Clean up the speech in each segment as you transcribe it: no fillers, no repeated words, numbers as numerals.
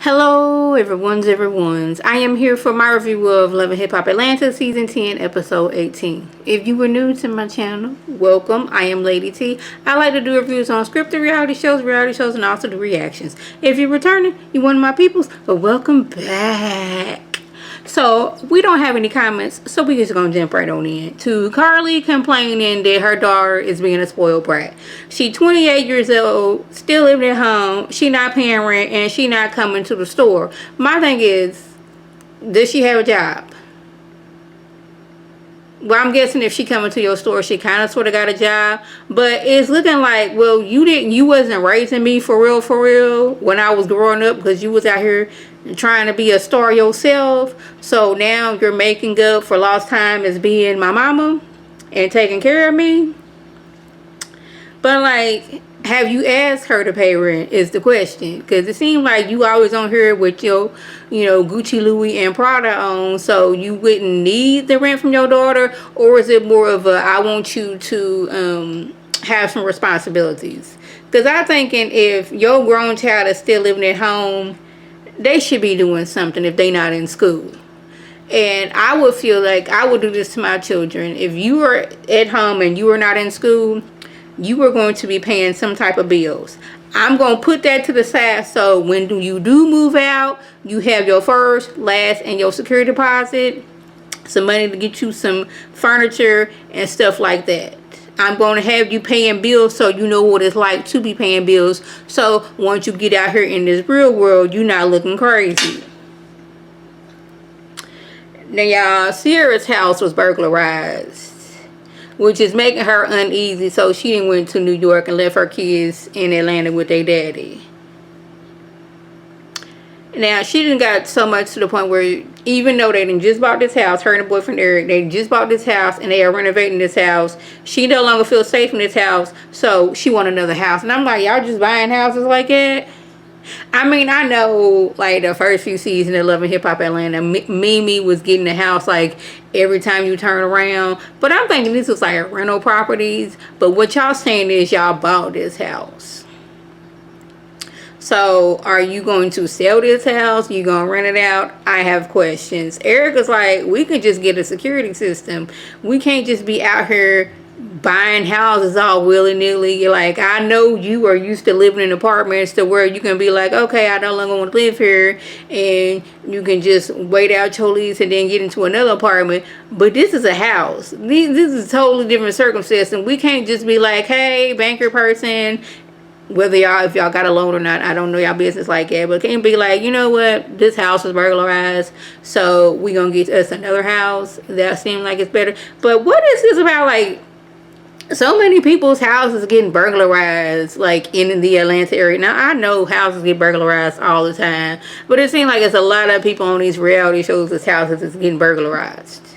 Hello everyone's. I am here for my review of Love and Hip Hop Atlanta Season 10 Episode 18. If you were new to my channel, welcome. I am Lady T. I like to do reviews on scripted reality shows, and also do reactions. If you're returning, you're one of my peoples, but welcome back. So we don't have any comments, so we just gonna jump right on in to Carly complaining that her daughter is being a spoiled brat. She 28 years old, still living at home. She not paying rent and she not coming to the store. My thing is, does she have a job? Well, I'm guessing if she coming to your store, she kind of sort of got a job. But it's looking like, well, you wasn't raising me for real when I was growing up, because you was out here trying to be a star yourself. So now you're making up for lost time as being my mama and taking care of me. But like, have you asked her to pay rent is the question, because it seemed like you always on here with your Gucci, Louis and Prada on, so you wouldn't need the rent from your daughter. Or is it more of a, I want you to have some responsibilities? Because I'm thinking, if your grown child is still living at home, they should be doing something if they not in school. And I would feel like I would do this to my children. If you are at home and you are not in school, you are going to be paying some type of bills. I'm going to put that to the side, so when you do move out, you have your first, last, and your security deposit, some money to get you some furniture and stuff like that. I'm going to have you paying bills so you know what it's like to be paying bills. So once you get out here in this real world, you're not looking crazy. Now, y'all, Sierra's house was burglarized, which is making her uneasy, so she went to New York and left her kids in Atlanta with their daddy. Now, she didn't got so much to the point where, even though they done just bought this house, her and her boyfriend Eric, they just bought this house and they are renovating this house, she no longer feels safe in this house, so she want another house. And I'm like, y'all just buying houses like that? I mean, I know, like, the first few seasons of Love and Hip Hop Atlanta, Mimi was getting a house, like, every time you turn around. But I'm thinking this was, like, rental properties. But what y'all saying is y'all bought this house. So, are you going to sell this house? You going to rent it out? I have questions. Erica's like, we could just get a security system. We can't just be out here buying houses all willy-nilly. You're like, I know you are used to living in apartments to where you can be like, okay, I no longer want to live here, and you can just wait out your lease and then get into another apartment. But this is a house. This is a totally different circumstance, and we can't just be like, hey, banker person, whether if y'all got a loan or not, I don't know y'all business like that, but can't be like, you know what, this house was burglarized, so we gonna get us another house that seems like it's better. But what is this about, like, so many people's houses getting burglarized, like, in the Atlanta area? Now, I know houses get burglarized all the time, but it seems like it's a lot of people on these reality shows whose houses is getting burglarized.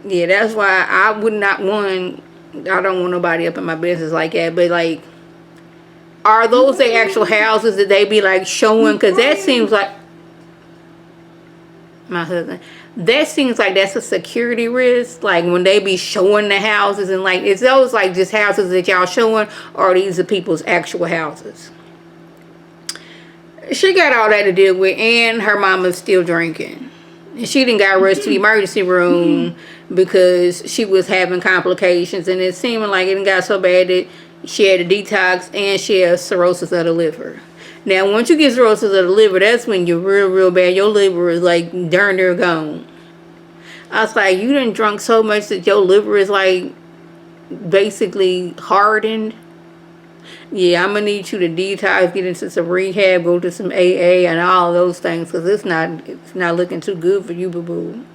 Yeah, that's why I would not want, I don't want nobody up in my business like that. But, like, are those the actual houses that they be, like, showing? Because that seems like, my husband, that seems like that's a security risk, like when they be showing the houses, and like, is those like just houses that y'all showing, or these are people's actual houses? She got all that to deal with, and her mama's still drinking, and she didn't got rushed to the emergency room because she was having complications, and it seemed like it got so bad that she had a detox and she has cirrhosis of the liver. Now, once you get cirrhosis of the liver, that's when you're real bad. Your liver is like darn near gone. I was like, you done drunk so much that your liver is like basically hardened. Yeah, I'm gonna need you to detox, get into some rehab, go to some AA and all those things, because it's not looking too good for you, boo-boo.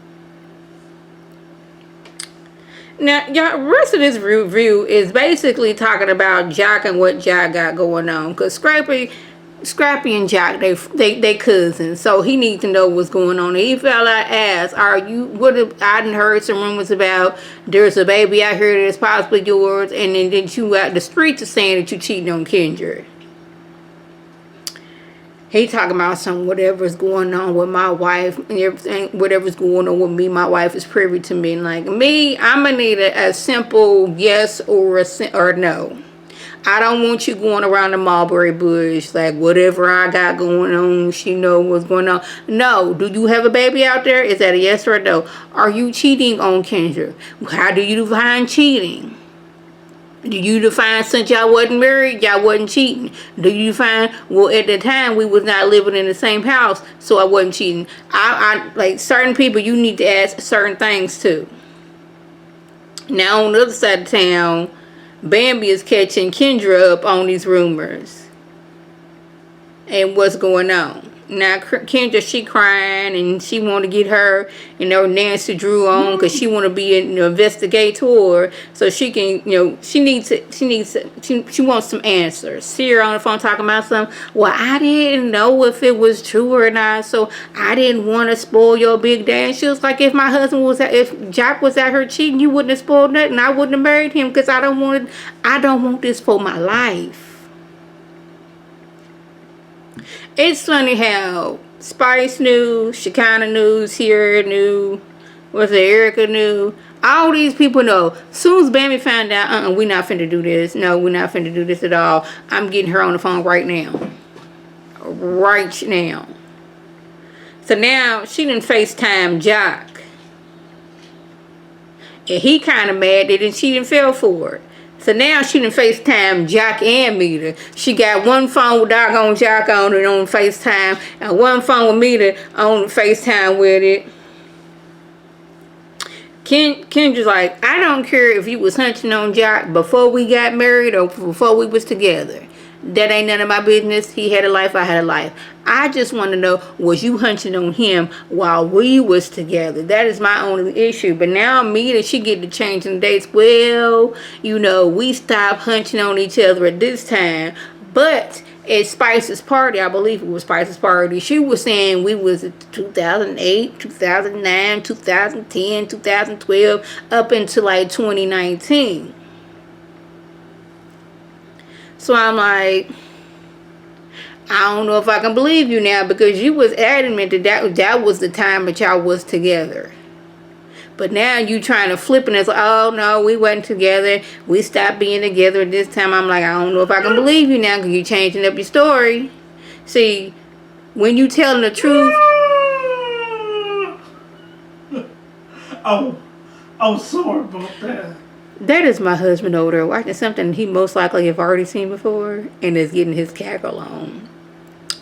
Now, y'all, the rest of this review is basically talking about Jock and what Jock got going on, because Scrappy and Jock, they cousins, so he needs to know what's going on. And he fell out asked, I done heard some rumors about there's a baby out here that's possibly yours, and then you out the streets are saying that you cheating on Kendra. He talking about whatever's going on with my wife and everything, whatever's going on with me, my wife is privy to me. And like me, I'm gonna need a simple yes or no. I don't want you going around the mulberry bush like whatever I got going on, she know what's going on. No. Do you have a baby out there? Is that a yes or a no? Are you cheating on Kendra? How do you define cheating? Do you define since y'all wasn't married, y'all wasn't cheating? Do you define, well, at the time we was not living in the same house, so I wasn't cheating? I like certain people you need to ask certain things to. Now on the other side of town, Bambi is catching Kendra up on these rumors and what's going on. Now Kendra, she crying and she want to get her, Nancy Drew on because she want to be an investigator so she can, she wants some answers. See her on the phone talking about something. Well, I didn't know if it was true or not, so I didn't want to spoil your big day. And she was like, if my husband was, if Jack was out here cheating, you wouldn't have spoiled nothing. I wouldn't have married him because I don't want this for my life. It's funny how Spice knew, Shekinah knew, Sierra knew, Erica knew. All these people know. Soon as Bambi found out, we're not finna do this. No, we're not finna do this at all. I'm getting her on the phone right now. Right now. So now she done FaceTime Jock. And he kind of mad that she didn't fell for it. So now she done FaceTime Jock and Mita. She got one phone with doggone Jock on it on FaceTime, and one phone with Mita on FaceTime with it. Kendra's like, I don't care if you was hunching on Jock before we got married or before we was together. That ain't none of my business. He had a life, I had a life. I just want to know, was you hunching on him while we was together? That is my only issue. But now Mita, she get to changing dates. Well, we stopped hunching on each other at this time. But at Spice's party, I believe it was Spice's party, she was saying we was 2008, 2009, 2010, 2012, up until like 2019. So I'm like, I don't know if I can believe you now, because you was adamant that was the time that y'all was together. But now you trying to flip it as, oh no, we wasn't together. We stopped being together at this time. I'm like, I don't know if I can believe you now, because you changing up your story. See, when you telling the truth. Oh, sorry about that. That is my husband over there watching something he most likely have already seen before and is getting his cackle on.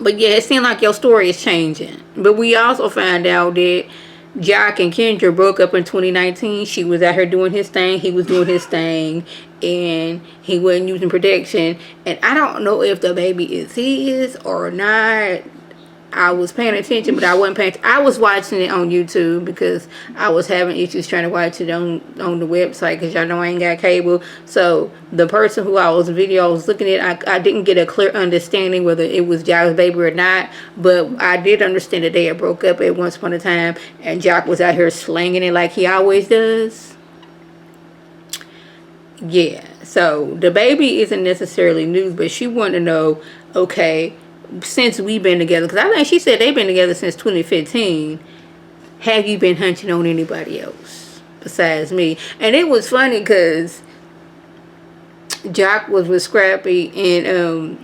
But yeah, it seemed like your story is changing. But we also found out that Jock and Kendra broke up in 2019. She was out here doing his thing. He was doing his thing. And he wasn't using protection. And I don't know if the baby is his or not. I was paying attention, but I wasn't paying attention. I was watching it on YouTube because I was having issues trying to watch it on the website, because y'all know I ain't got cable. So the person who I was looking at, I didn't get a clear understanding whether it was Jock's baby or not. But I did understand that they had broke up at once upon a time, and Jock was out here slanging it like he always does. Yeah, so the baby isn't necessarily news, but she wanted to know, okay, since we've been together, because I think she said they've been together since 2015, have you been hunching on anybody else besides me? And it was funny because Jock was with Scrappy and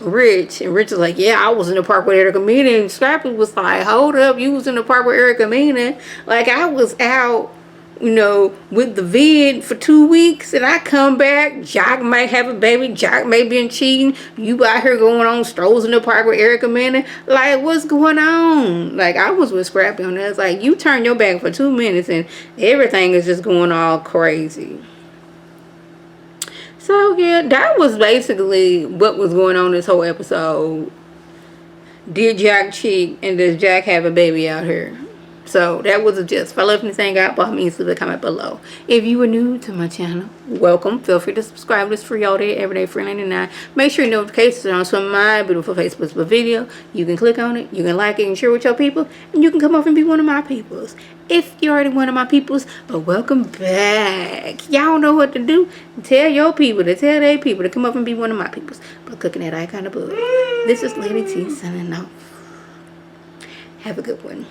Rich, and Rich was like, yeah, I was in the park with Erica Mena, and Scrappy was like, hold up, you was in the park with Erica Mena? Like, I was out with the vid for 2 weeks, and I come back, Jock might have a baby, Jock may be cheating, you out here going on strolls in the park with Erica Mena. Like, what's going on? Like, I was with Scrappy on that. It's like, you turn your back for 2 minutes and everything is just going all crazy. So yeah, that was basically what was going on this whole episode. Did Jack cheat, and does Jack have a baby out here? So that was a gist. If I left anything out, by all means, leave a comment below. If you are new to my channel, welcome. Feel free to subscribe. It's free all day, every day, free 99. Make sure your notifications are on so my beautiful Facebook video. You can click on it, you can like it and share with your people, and you can come over and be one of my peoples. If you're already one of my peoples, welcome back. Y'all know what to do. Tell your people to tell their people to come up and be one of my peoples. But clicking that icon above. This is Lady T signing off. Have a good one.